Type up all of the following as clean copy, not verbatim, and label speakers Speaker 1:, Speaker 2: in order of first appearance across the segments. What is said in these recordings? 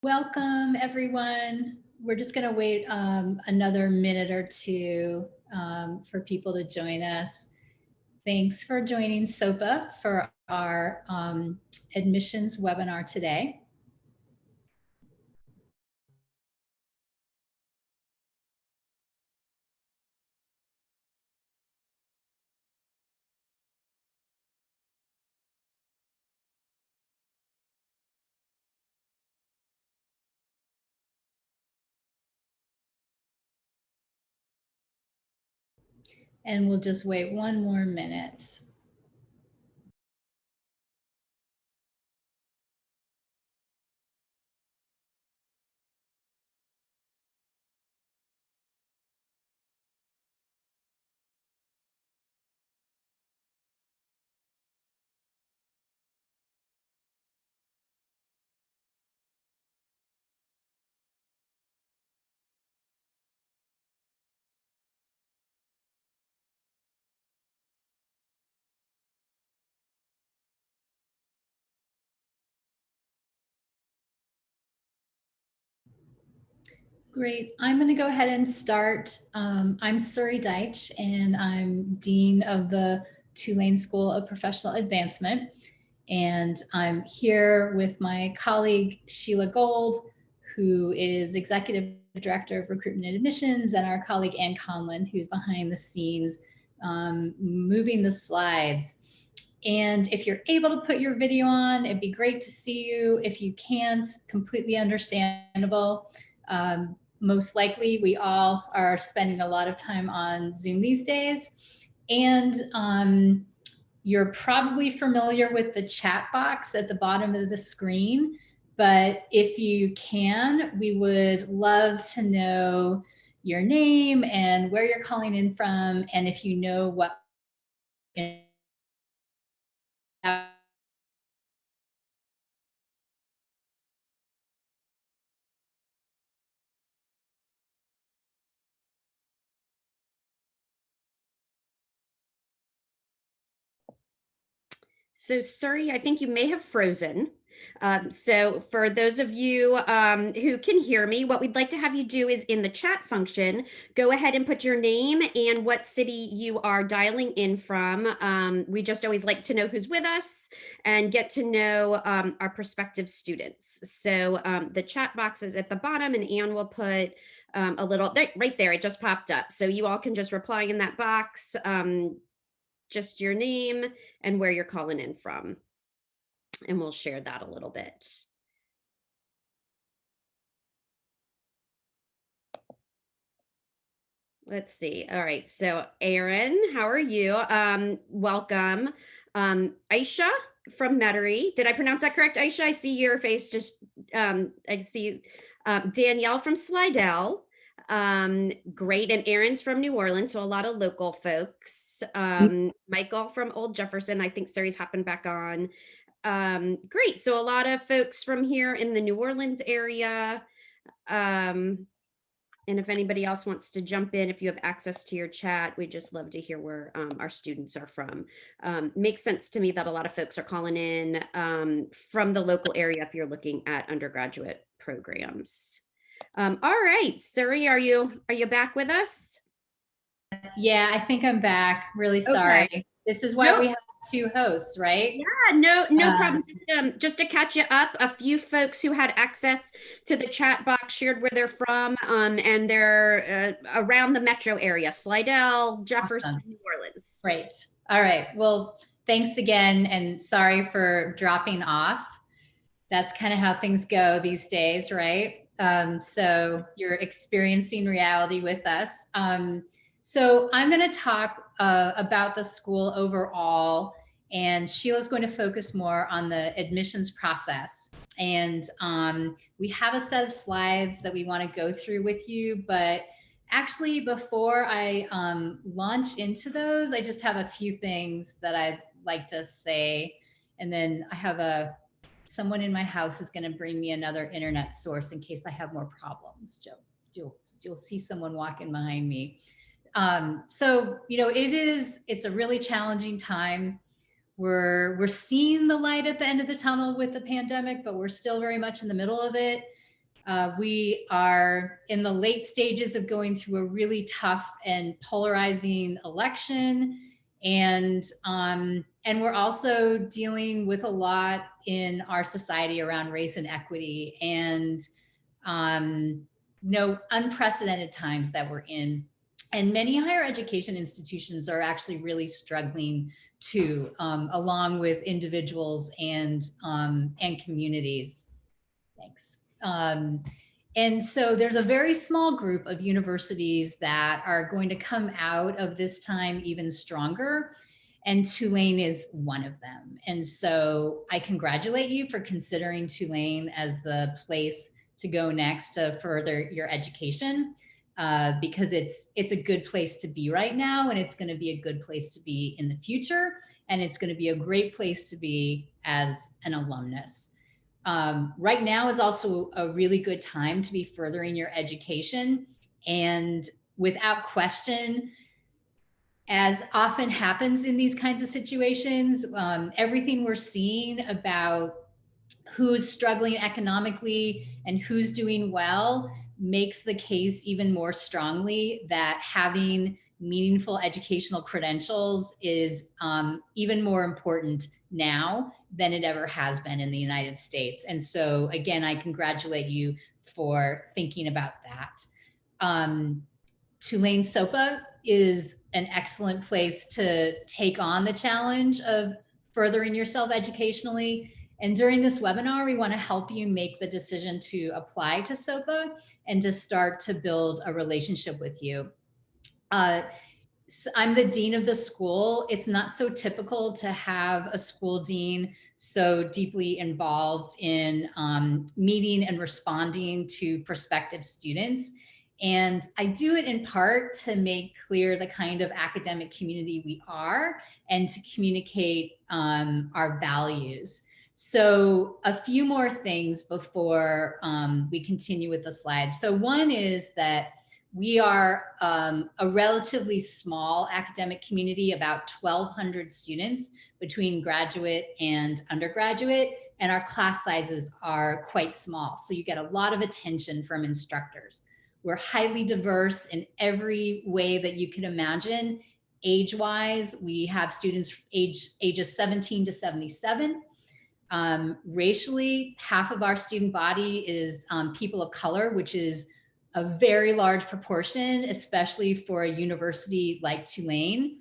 Speaker 1: Welcome, everyone. We're just going to wait another minute or two for people to join us. Thanks for joining SOPA for our admissions webinar today. And we'll just wait one more minute. Great. I'm going to go ahead and start. I'm Suri Deitch, and I'm Dean of the Tulane School of Professional Advancement. And I'm here with my colleague, Sheila Gold, who is Executive Director of Recruitment and Admissions, and our colleague, Ann Conlon, who's behind the scenes moving the slides. And if you're able to put your video on, it'd be great to see you. If you can't, completely understandable. Most likely we all are spending a lot of time on Zoom these days. And you're probably familiar with the chat box at the bottom of the screen. But if you can, we would love to know your name and where you're calling in from. And if you know what
Speaker 2: So, Suri, I think you may have frozen. So for those of you who can hear me, what we'd like to have you do is in the chat function, go ahead and put your name and what city you are dialing in from. We just always like to know who's with us and get to know our prospective students. So the chat box is at the bottom, and Anne will put a little, right there, it just popped up. So you all can just reply in that box, just your name and where you're calling in from. And we'll share that a little bit. Let's see. All right. So Aaron, how are you? Welcome. Aisha from Metairie. Did I pronounce that correct, Aisha? I see your face just, I see Danielle from Slidell. Great. And Aaron's from New Orleans, so a lot of local folks. Michael from Old Jefferson. I think Suri's hopping back on. Great. So a lot of folks from here in the New Orleans area. And if anybody else wants to jump in, if you have access to your chat, we'd just love to hear where our students are from. Makes sense to me that a lot of folks are calling in from the local area if you're looking at undergraduate programs. All right, Suri, are you back with us?
Speaker 1: Yeah, I think I'm back. Really sorry. Okay. This is why we have two hosts, right?
Speaker 2: Yeah, no problem. Just to catch you up, a few folks who had access to the chat box shared where they're from, and they're around the metro area, Slidell, Jefferson, awesome. New Orleans.
Speaker 1: Great. All right. Well, thanks again, and sorry for dropping off. That's kind of how things go these days, right? So you're experiencing reality with us. So I'm going to talk about the school overall, and Sheila's going to focus more on the admissions process. And we have a set of slides that we want to go through with you, but actually before I launch into those, I just have a few things that I'd like to say. And then I have someone in my house is going to bring me another internet source in case I have more problems. You'll see someone walking behind me. So, you know, it's a really challenging time. We're seeing the light at the end of the tunnel with the pandemic, but we're still very much in the middle of it. We are in the late stages of going through a really tough and polarizing election. And we're also dealing with a lot in our society around race and equity, and unprecedented times that we're in. And many higher education institutions are actually really struggling too, along with individuals and communities. Thanks. And so there's a very small group of universities that are going to come out of this time even stronger, and Tulane is one of them. And so I congratulate you for considering Tulane as the place to go next to further your education, because it's a good place to be right now, and it's going to be a good place to be in the future, and it's going to be a great place to be as an alumnus. Right now is also a really good time to be furthering your education. And without question, as often happens in these kinds of situations, everything we're seeing about who's struggling economically and who's doing well makes the case even more strongly that having meaningful educational credentials is even more important now than it ever has been in the United States. And so again, I congratulate you for thinking about that. Tulane SOPA is an excellent place to take on the challenge of furthering yourself educationally. And during this webinar, we want to help you make the decision to apply to SOPA and to start to build a relationship with you. I'm the dean of the school. It's not so typical to have a school dean so deeply involved in meeting and responding to prospective students. And I do it in part to make clear the kind of academic community we are and to communicate our values. So a few more things before we continue with the slides. So one is that we are a relatively small academic community, about 1,200 students between graduate and undergraduate, and our class sizes are quite small. So you get a lot of attention from instructors. We're highly diverse in every way that you can imagine. Age-wise, we have students ages 17 to 77. Racially, half of our student body is people of color, which is a very large proportion, especially for a university like Tulane.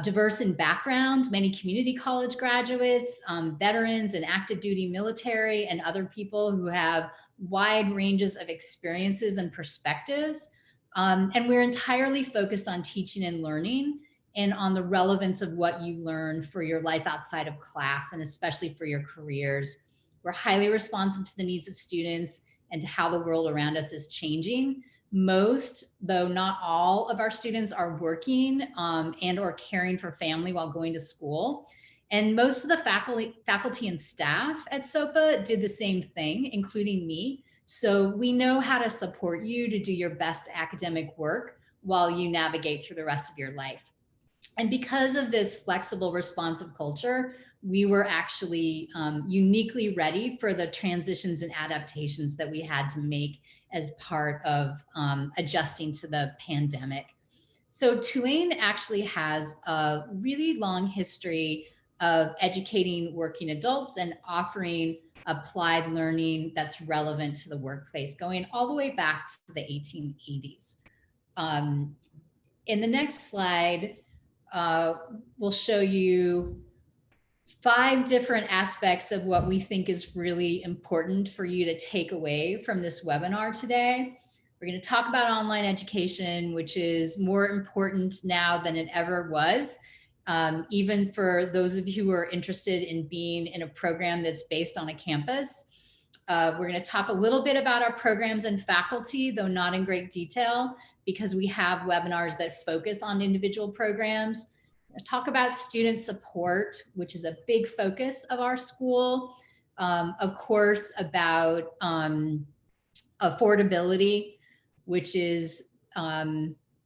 Speaker 1: Diverse in background, many community college graduates, veterans and active duty military, and other people who have wide ranges of experiences and perspectives. And we're entirely focused on teaching and learning and on the relevance of what you learn for your life outside of class, and especially for your careers. We're highly responsive to the needs of students and to how the world around us is changing. Most, though not all, of our students are working and or caring for family while going to school. And most of the faculty and staff at SOPA did the same thing, including me. So we know how to support you to do your best academic work while you navigate through the rest of your life. And because of this flexible, responsive culture, we were actually uniquely ready for the transitions and adaptations that we had to make as part of adjusting to the pandemic. So Tulane actually has a really long history of educating working adults and offering applied learning that's relevant to the workplace, going all the way back to the 1880s. In the next slide, we'll show you 5 different aspects of what we think is really important for you to take away from this webinar today. We're going to talk about online education, which is more important now than it ever was, even for those of you who are interested in being in a program that's based on a campus. We're going to talk a little bit about our programs and faculty, though not in great detail, because we have webinars that focus on individual programs. Talk about student support, which is a big focus of our school. Of course, about affordability, which is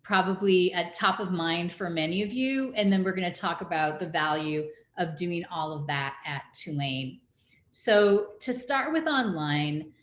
Speaker 1: probably at top of mind for many of you. And then we're going to talk about the value of doing all of that at Tulane. So to start with online,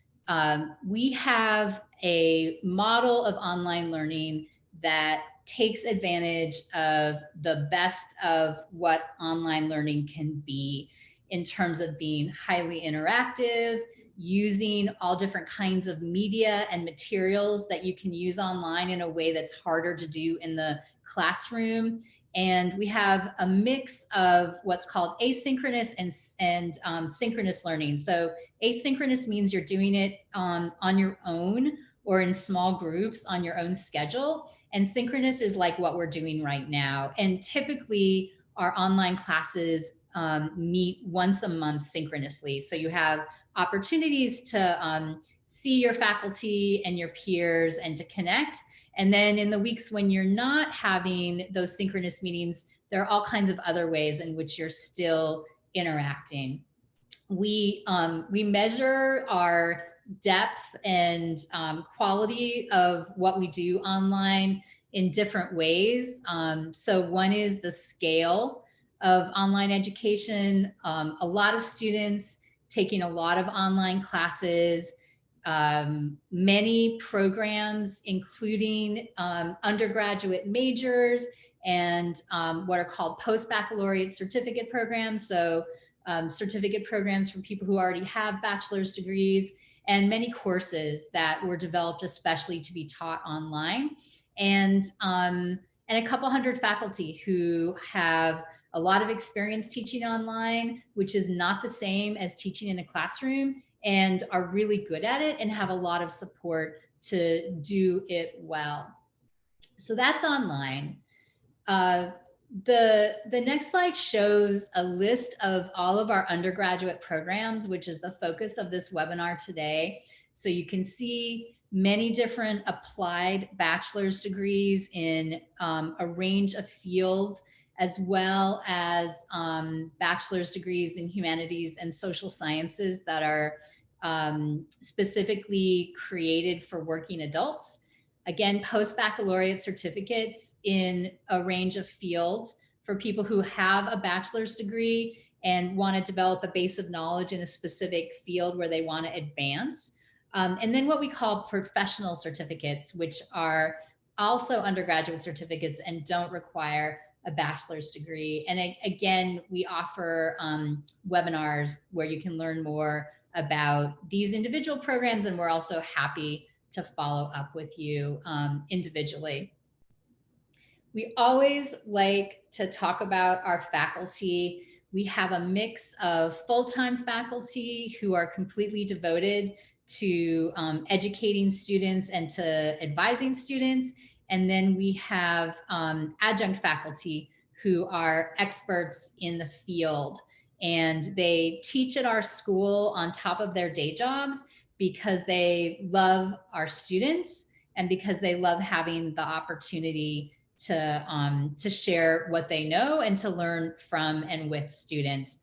Speaker 1: We have a model of online learning that takes advantage of the best of what online learning can be in terms of being highly interactive, using all different kinds of media and materials that you can use online in a way that's harder to do in the classroom. And we have a mix of what's called asynchronous and synchronous learning. So asynchronous means you're doing it on your own or in small groups on your own schedule. And synchronous is like what we're doing right now. And typically, our online classes meet once a month synchronously. So you have opportunities to see your faculty and your peers and to connect. And then in the weeks when you're not having those synchronous meetings, there are all kinds of other ways in which you're still interacting. We measure our depth and quality of what we do online in different ways. So one is the scale of online education. A lot of students taking a lot of online classes, many programs, including undergraduate majors and what are called post-baccalaureate certificate programs. So certificate programs for people who already have bachelor's degrees, and many courses that were developed especially to be taught online, and a couple hundred faculty who have a lot of experience teaching online, which is not the same as teaching in a classroom, and are really good at it and have a lot of support to do it well. So that's online. The next slide shows a list of all of our undergraduate programs, which is the focus of this webinar today. So you can see many different applied bachelor's degrees in a range of fields, as well as bachelor's degrees in humanities and social sciences that are specifically created for working adults. Again, post-baccalaureate certificates in a range of fields for people who have a bachelor's degree and want to develop a base of knowledge in a specific field where they want to advance. And then what we call professional certificates, which are also undergraduate certificates and don't require a bachelor's degree. And again, we offer webinars where you can learn more about these individual programs, and we're also happy to follow up with you individually. We always like to talk about our faculty. We have a mix of full-time faculty who are completely devoted to educating students and to advising students. And then we have adjunct faculty who are experts in the field. And they teach at our school on top of their day jobs because they love our students and because they love having the opportunity to share what they know and to learn from and with students.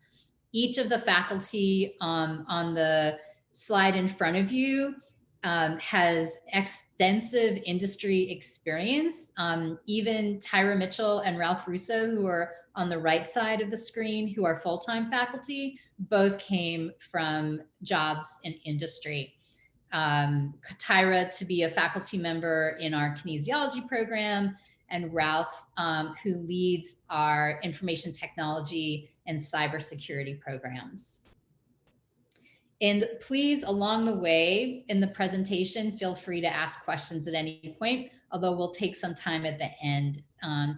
Speaker 1: Each of the faculty on the slide in front of you has extensive industry experience. Even Tyra Mitchell and Ralph Russo, who are on the right side of the screen, who are full-time faculty, both came from jobs in industry. Tyra to be a faculty member in our kinesiology program, and Ralph, who leads our information technology and cybersecurity programs. And please, along the way in the presentation, feel free to ask questions at any point, although we'll take some time at the end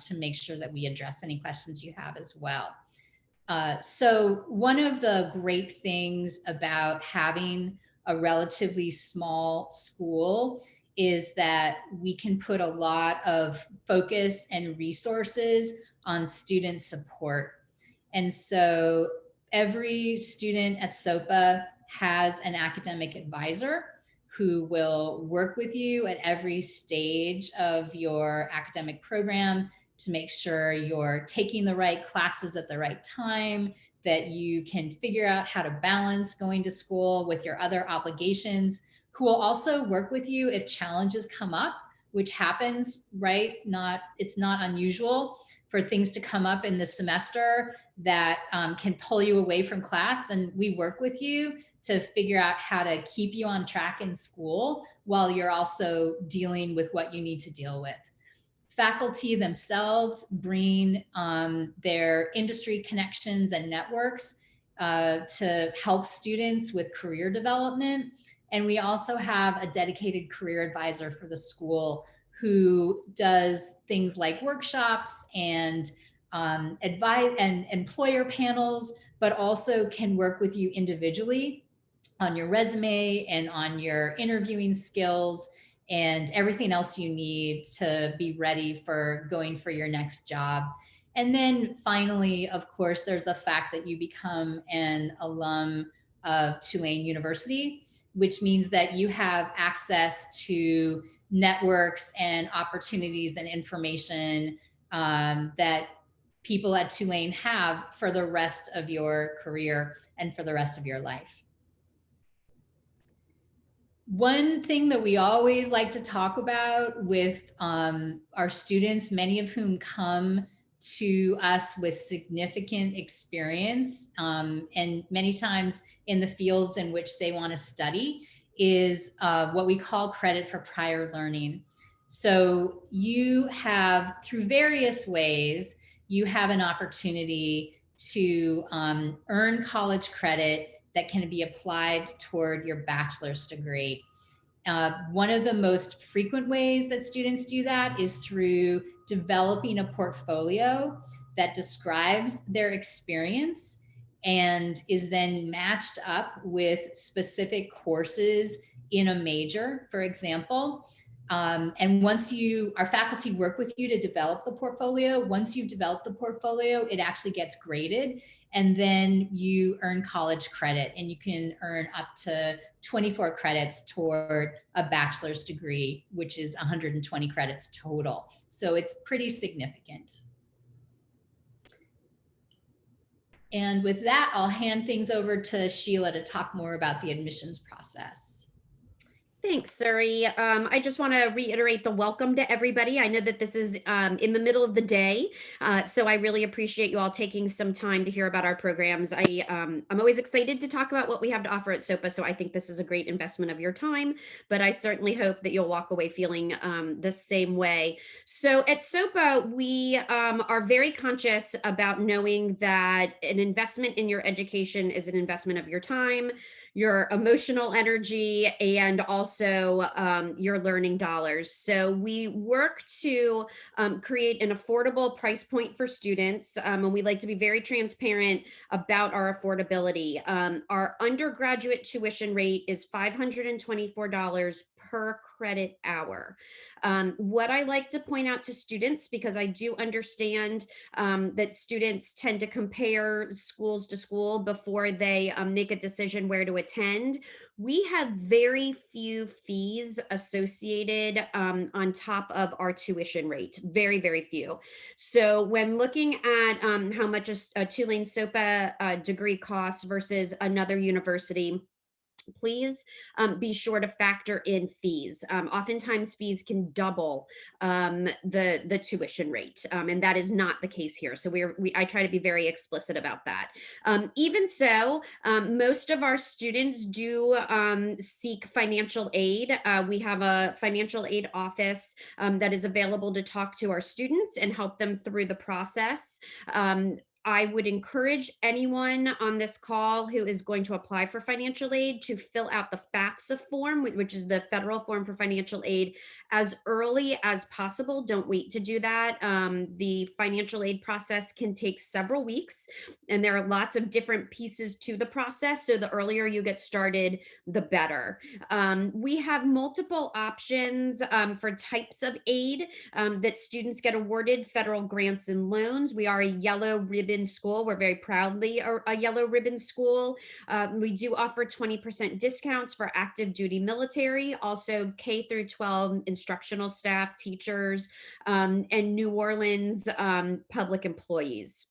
Speaker 1: to make sure that we address any questions you have as well. So one of the great things about having a relatively small school is that we can put a lot of focus and resources on student support. And so every student at SOPA has an academic advisor who will work with you at every stage of your academic program to make sure you're taking the right classes at the right time, that you can figure out how to balance going to school with your other obligations, who will also work with you if challenges come up, which happens, right? It's not unusual for things to come up in the semester that can pull you away from class, and we work with you to figure out how to keep you on track in school while you're also dealing with what you need to deal with. Faculty themselves bring their industry connections and networks to help students with career development. And we also have a dedicated career advisor for the school who does things like workshops and advice and employer panels, but also can work with you individually on your resume and on your interviewing skills and everything else you need to be ready for going for your next job. And then finally, of course, there's the fact that you become an alum of Tulane University, which means that you have access to networks and opportunities and information that people at Tulane have for the rest of your career and for the rest of your life. One thing that we always like to talk about with our students, many of whom come to us with significant experience and many times in the fields in which they want to study, is what we call credit for prior learning. So you have, through various ways, you have an opportunity to earn college credit that can be applied toward your bachelor's degree. One of the most frequent ways that students do that is through developing a portfolio that describes their experience and is then matched up with specific courses in a major, for example. And once our faculty work with you to develop the portfolio, once you've developed the portfolio, it actually gets graded. And then you earn college credit, and you can earn up to 24 credits toward a bachelor's degree, which is 120 credits total. So it's pretty significant. And with that, I'll hand things over to Sheila to talk more about the admissions process.
Speaker 2: Thanks, Suri. I just want to reiterate the welcome to everybody. I know that this is in the middle of the day, so I really appreciate you all taking some time to hear about our programs. I'm always excited to talk about what we have to offer at SOPA, so I think this is a great investment of your time, but I certainly hope that you'll walk away feeling the same way. So at SOPA, we are very conscious about knowing that an investment in your education is an investment of your time, your emotional energy, and also your learning dollars. So we work to create an affordable price point for students, and we like to be very transparent about our affordability. Our undergraduate tuition rate is $524 per credit hour. What I like to point out to students, because I do understand that students tend to compare schools to school before they make a decision where to attend, we have very few fees associated on top of our tuition rate, very, very few. So when looking at how much a Tulane SOPA degree costs versus another university, please be sure to factor in fees. Oftentimes fees can double the tuition rate, and that is not the case here. So I try to be very explicit about that. Even so, most of our students do seek financial aid. We have a financial aid office that is available to talk to our students and help them through the process. I would encourage anyone on this call who is going to apply for financial aid to fill out the FAFSA form, which is the federal form for financial aid, as early as possible. Don't wait to do that. The financial aid process can take several weeks, and there are lots of different pieces to the process. So the earlier you get started, the better. We have multiple options for types of aid that students get awarded: federal grants and loans. We are a yellow ribbon school. We're very proudly a yellow ribbon school. We do offer 20% discounts for active duty military, also K through 12 instructional staff, teachers, and New Orleans public employees.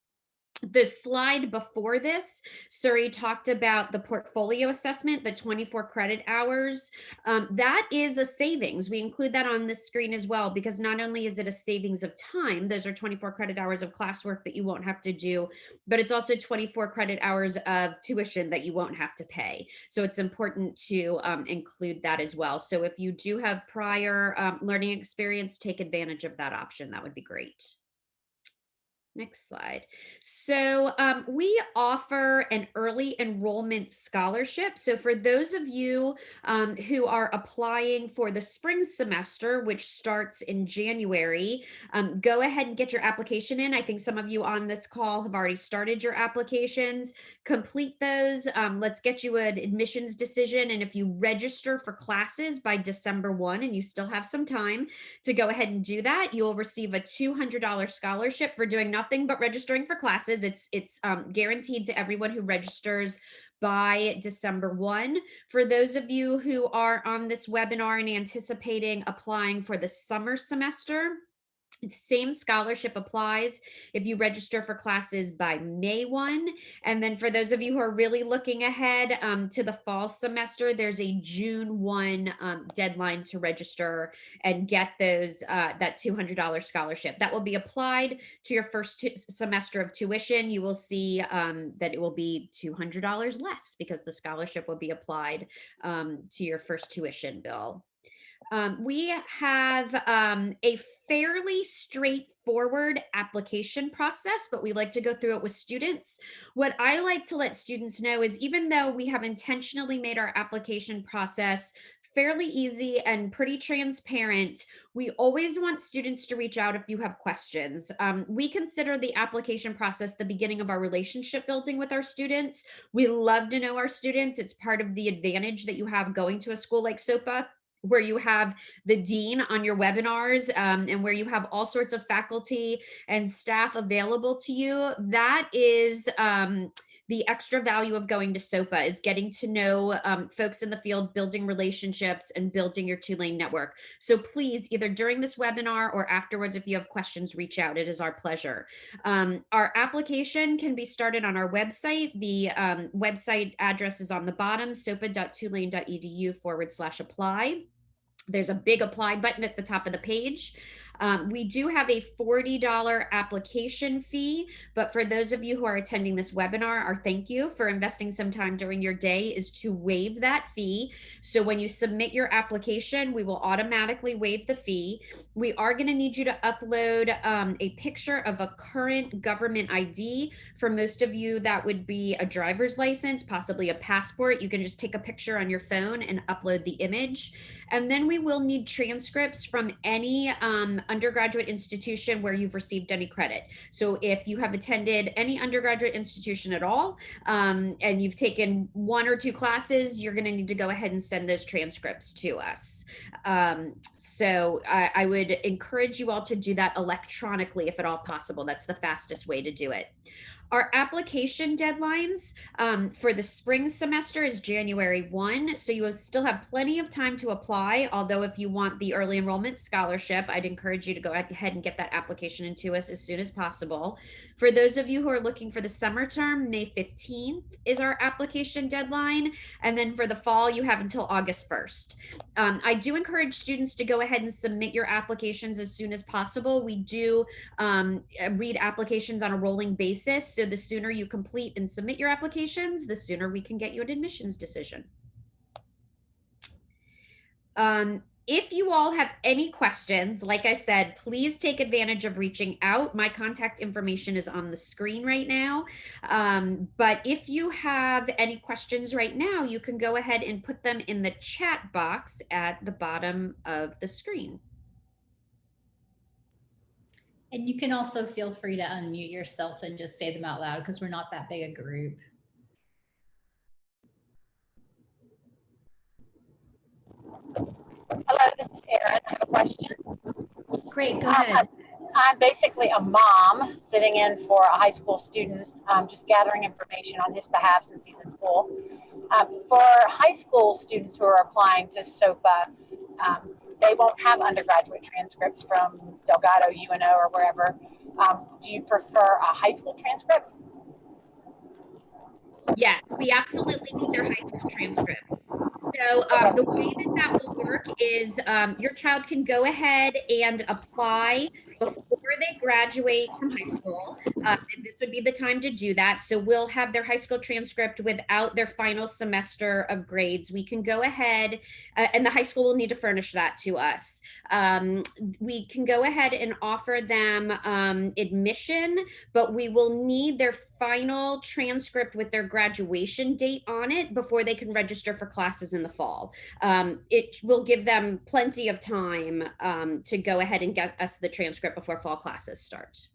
Speaker 2: The slide before this, Suri talked about the portfolio assessment, the 24 credit hours. That is a savings. We include that on this screen as well, because not only is it a savings of time, those are 24 credit hours of classwork that you won't have to do, but it's also 24 credit hours of tuition that you won't have to pay. So it's important to include that as well. So if you do have prior learning experience, take advantage of that option. That would be great. Next slide. So we offer an early enrollment scholarship. So for those of you who are applying for the spring semester, which starts in January, go ahead and get your application in. I think some of you on this call have already started your applications. Complete those. Let's get you an admissions decision. And if you register for classes by December 1 and you still have some time to go ahead and do that, you'll receive a $200 scholarship for doing nothing but registering for classes. It's guaranteed to everyone who registers by December 1. For those of you who are on this webinar and anticipating applying for the summer semester, same scholarship applies if you register for classes by May 1. And then for those of you who are really looking ahead to the fall semester, there's a June 1 deadline to register and get those that $200 scholarship. That will be applied to your first semester of tuition. You will see that it will be $200 less because the scholarship will be applied to your first tuition bill. We have a fairly straightforward application process, but we like to go through it with students. What I like to let students know is even though we have intentionally made our application process fairly easy and pretty transparent, we always want students to reach out if you have questions. We consider the application process the beginning of our relationship building with our students. We love to know our students. It's part of the advantage that you have going to a school like SOPA, where you have the dean on your webinars and where you have all sorts of faculty and staff available to you. That is the extra value of going to SOPA, is getting to know folks in the field, building relationships, and building your Tulane network. So please, either during this webinar or afterwards, if you have questions, reach out. It is our pleasure. Our application can be started on our website. The website address is on the bottom, sopa.tulane.edu/apply. There's a big apply button at the top of the page. We do have a $40 application fee, but for those of you who are attending this webinar, our thank you for investing some time during your day is to waive that fee. So when you submit your application, we will automatically waive the fee. We are going to need you to upload a picture of a current government ID. For most of you, that would be a driver's license, possibly a passport. You can just take a picture on your phone and upload the image. And then we will need transcripts from any undergraduate institution where you've received any credit. So if you have attended any undergraduate institution at all, and you've taken 1 or 2 classes, you're going to need to go ahead and send those transcripts to us. So I would encourage you all to do that electronically if at all possible. That's the fastest way to do it. Our application deadlines for the spring semester is January 1, so you will still have plenty of time to apply, although if you want the early enrollment scholarship, I'd encourage you to go ahead and get that application into us as soon as possible. For those of you who are looking for the summer term, May 15th is our application deadline, and then for the fall, you have until August 1st. I do encourage students to go ahead and submit your applications as soon as possible. We do read applications on a rolling basis, so the sooner you complete and submit your applications, the sooner we can get you an admissions decision. If you all have any questions, like I said, please take advantage of reaching out. My contact information is on the screen right now. But if you have any questions right now, you can go ahead and put them in the chat box at the bottom of the screen.
Speaker 1: And you can also feel free to unmute yourself and just say them out loud because we're not that big a group.
Speaker 3: Hello, this is Erin. I have a question.
Speaker 2: Great, go ahead.
Speaker 3: I'm basically a mom sitting in for a high school student, just gathering information on his behalf since he's in school. For high school students who are applying to SOPA, they won't have undergraduate transcripts from Delgado, UNO, or wherever. Do you prefer a high school transcript
Speaker 2: Yes, we absolutely need their high school transcript. So
Speaker 3: Okay.
Speaker 2: the way that that will work is your child can go ahead and apply before they graduate from high school. And this would be the time to do that. So we'll have their high school transcript without their final semester of grades. We can go ahead, and the high school will need to furnish that to us. We can go ahead and offer them admission, but we will need their final transcript with their graduation date on it before they can register for classes in the fall. It will give them plenty of time to go ahead and get us the transcript before fall classes start.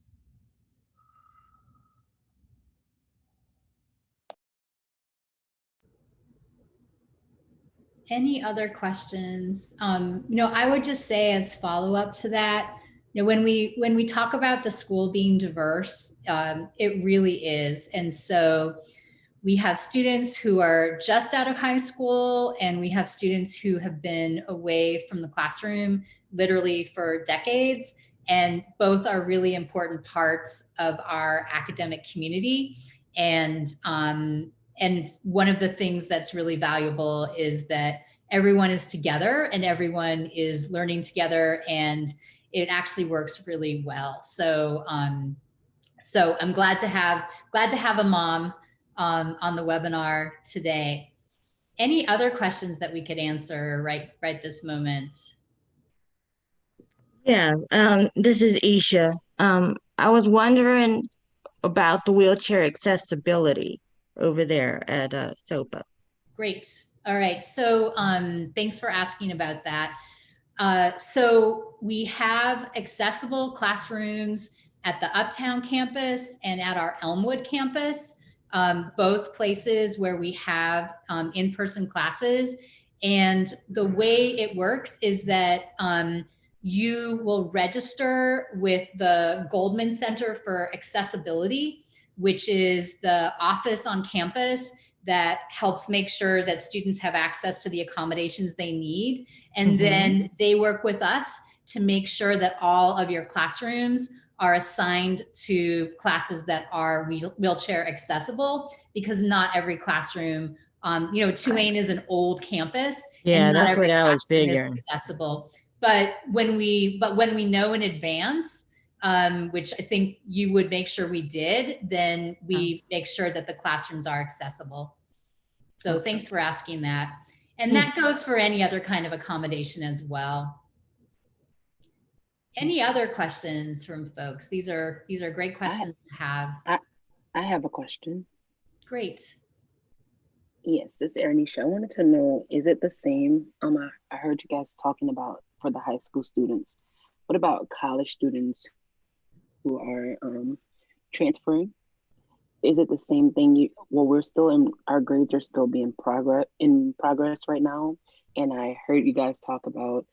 Speaker 1: Any other questions? I would just say as follow up to that, when we talk about the school being diverse, it really is. And so we have students who are just out of high school, and we have students who have been away from the classroom literally for decades. And both are really important parts of our academic community. And one of the things that's really valuable is that everyone is together and everyone is learning together, and it actually works really well. So I'm glad to have a mom on the webinar today. Any other questions that we could answer right this moment?
Speaker 4: Yeah, this is Isha. I was wondering about the wheelchair accessibility over there at SOPA.
Speaker 1: Great. All right. So thanks for asking about that. So we have accessible classrooms at the Uptown campus and at our Elmwood campus, both places where we have in-person classes. And the way it works is that you will register with the Goldman Center for Accessibility, which is the office on campus that helps make sure that students have access to the accommodations they need. And then they work with us to make sure that all of your classrooms are assigned to classes that are wheelchair accessible, because not every classroom, Tulane is an old campus.
Speaker 4: Yeah,
Speaker 1: and not
Speaker 4: that's
Speaker 1: every
Speaker 4: what I was
Speaker 1: classroom is
Speaker 4: figuring.
Speaker 1: accessible. But when we know in advance, which I think you would make sure we did, then we make sure that the classrooms are accessible. So thanks for asking that. And that goes for any other kind of accommodation as well. Any other questions from folks? These are great questions to have.
Speaker 5: I have a question.
Speaker 1: Great.
Speaker 5: Yes, this is Aranisha. I wanted to know, is it the same? I heard you guys talking about for the high school students. What about college students who are transferring? Is it the same thing? Well, we're still in, our grades are still being progress right now. And I heard you guys talk about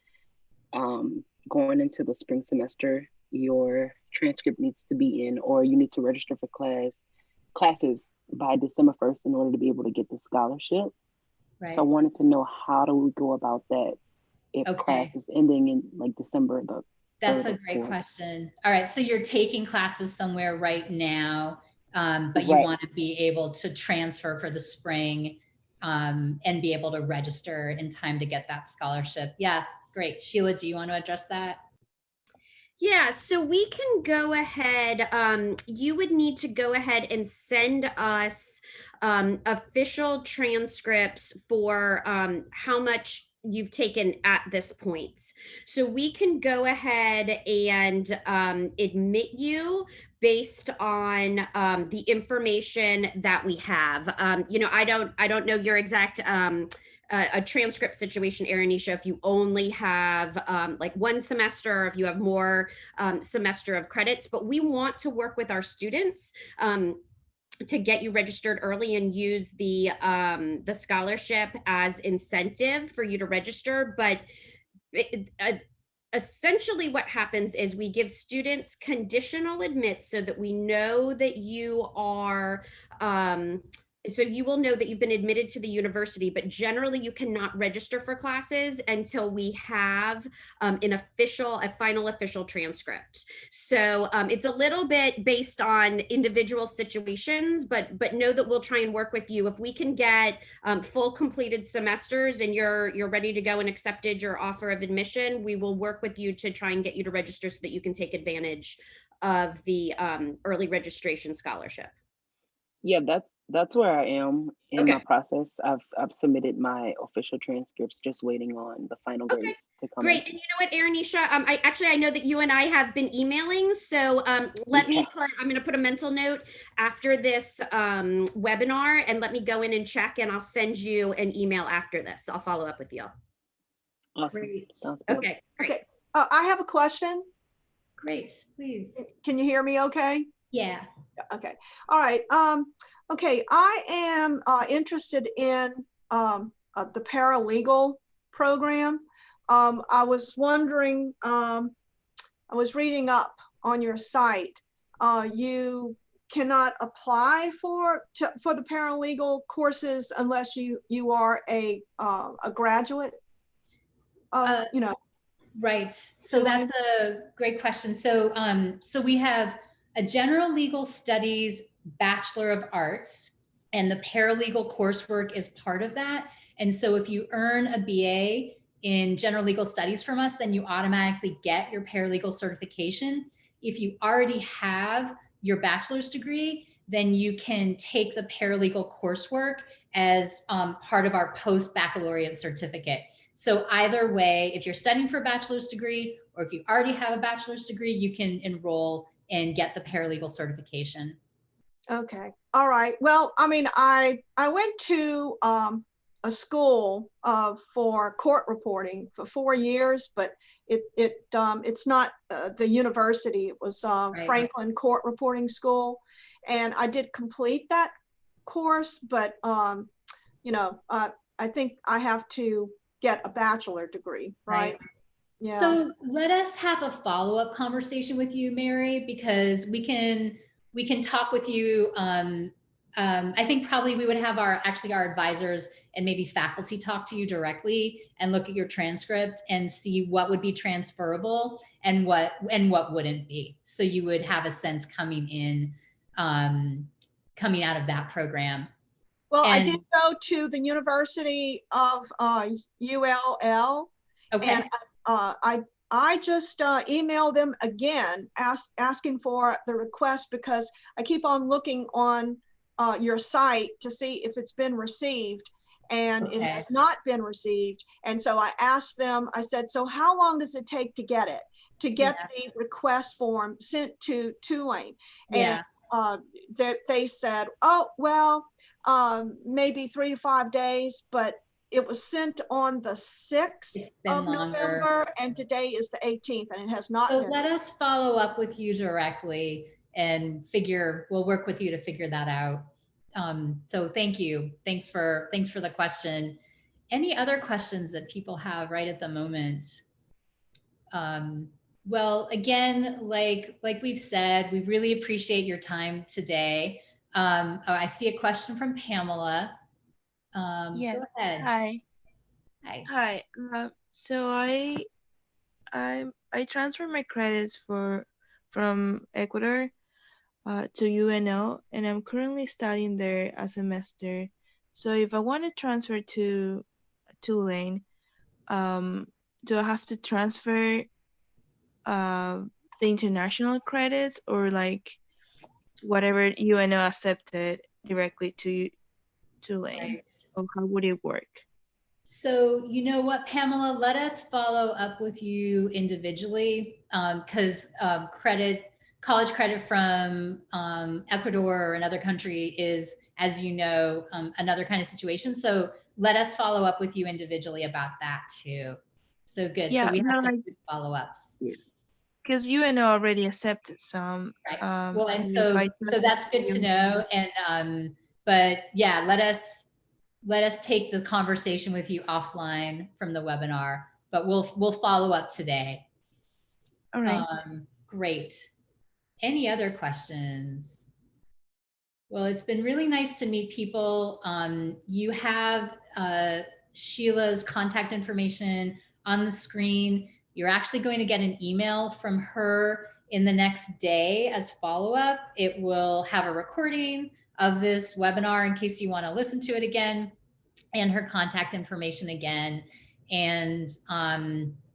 Speaker 5: going into the spring semester, your transcript needs to be in, or you need to register for classes by December 1st in order to be able to get the scholarship.
Speaker 1: Right.
Speaker 5: So I wanted to know, how do we go about that if class is ending in like December the
Speaker 1: That's a great question. All right, so you're taking classes somewhere right now, but you want to be able to transfer for the spring and be able to register in time to get that scholarship. Yeah, great. Sheila, do you want to address that?
Speaker 2: Yeah, so we can go ahead. You would need to go ahead and send us official transcripts for how much you've taken at this point. So we can go ahead and admit you based on the information that we have. I don't know your exact a transcript situation, Aranisha, if you only have like one semester, or if you have more semester of credits, but we want to work with our students to get you registered early and use the scholarship as incentive for you to register. But essentially what happens is we give students conditional admits so that we know that you are So you will know that you've been admitted to the university, but generally you cannot register for classes until we have a final official transcript. So it's a little bit based on individual situations, but know that we'll try and work with you. If we can get full completed semesters and you're ready to go and accepted your offer of admission, we will work with you to try and get you to register so that you can take advantage of the early registration scholarship.
Speaker 5: Yeah, that's where I am in
Speaker 2: Okay.
Speaker 5: my process. I've submitted my official transcripts, just waiting on the final
Speaker 2: Okay.
Speaker 5: grades to come
Speaker 2: Great.
Speaker 5: in.
Speaker 2: And you know what, Aranisha, I know that you and I have been emailing. So I'm going to put a mental note after this webinar, and let me go in and check, and I'll send you an email after this. I'll follow up with you.
Speaker 5: Awesome.
Speaker 1: Great.
Speaker 5: Sounds good.
Speaker 2: Okay. Great.
Speaker 6: Okay, I have a question.
Speaker 1: Great, please.
Speaker 6: Can you hear me okay?
Speaker 1: Yeah.
Speaker 6: Okay, all right. Okay, I am interested in the paralegal program. I was wondering, I was reading up on your site. You cannot apply for the paralegal courses unless you are a graduate of, you know.
Speaker 1: Right. So that's a great question. So, so we have a general legal studies Bachelor of Arts, and the paralegal coursework is part of that. And so if you earn a BA in general legal studies from us, then you automatically get your paralegal certification. If you already have your bachelor's degree, then you can take the paralegal coursework as part of our post-baccalaureate certificate. So either way, if you're studying for a bachelor's degree, or if you already have a bachelor's degree, you can enroll and get the paralegal certification.
Speaker 6: Okay. All right. Well, I mean, I went to a school for court reporting for 4 years, but it's not the university. It was
Speaker 1: Right.
Speaker 6: Franklin Court Reporting School, and I did complete that course, but you know, I think I have to get a bachelor degree, right? Yeah.
Speaker 1: So let us have a follow-up conversation with you, Mary, because we can talk with you. I think probably we would have our advisors and maybe faculty talk to you directly and look at your transcript and see what would be transferable and what wouldn't be. So you would have a sense coming in, coming out of that program.
Speaker 6: Well, I did go to the University of ULL.
Speaker 1: Okay.
Speaker 6: And I just emailed them again, asking for the request, because I keep on looking on your site to see if it's been received, and it has not been received. And so I asked them, I said, so how long does it take to get it, to get the request form sent to Tulane? And they said, oh, well, maybe 3 to 5 days, but it was sent on the 6th of November, and today is the 18th, and it has not been.
Speaker 1: Let us follow up with you directly and we'll work with you to figure that out. So thank you. Thanks for the question. Any other questions that people have right at the moment? Well, again, like we've said, we really appreciate your time today. I see a question from Pamela.
Speaker 7: Yes.
Speaker 1: Go ahead.
Speaker 7: Hi.
Speaker 1: Hi.
Speaker 7: Hi. So I transferred my credits from Ecuador to UNO, and I'm currently studying there a semester. So if I want to transfer to Tulane, do I have to transfer the international credits, or like whatever UNO accepted directly to Tulane?
Speaker 1: Right.
Speaker 7: Or how would it work?
Speaker 1: So you know what, Pamela, let us follow up with you individually, because college credit from Ecuador or another country is, as you know, another kind of situation. So let us follow up with you individually about that too. So good.
Speaker 7: Yeah,
Speaker 1: so we have some good follow-ups.
Speaker 7: Because UNO already accepted some.
Speaker 1: Right. Well, and so that's good to know. And but yeah, let us take the conversation with you offline from the webinar, but we'll follow up today.
Speaker 7: All right.
Speaker 1: Great. Any other questions? Well, it's been really nice to meet people. You have Sheila's contact information on the screen. You're actually going to get an email from her in the next day as follow-up. It will have a recording of this webinar in case you want to listen to it again, and her contact information again. And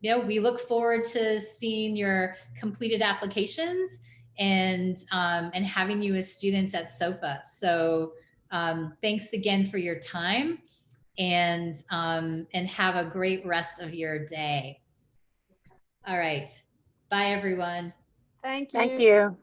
Speaker 1: you know, we look forward to seeing your completed applications and having you as students at SOPA. So thanks again for your time, and have a great rest of your day. All right. Bye, everyone.
Speaker 6: Thank you.
Speaker 3: Thank you.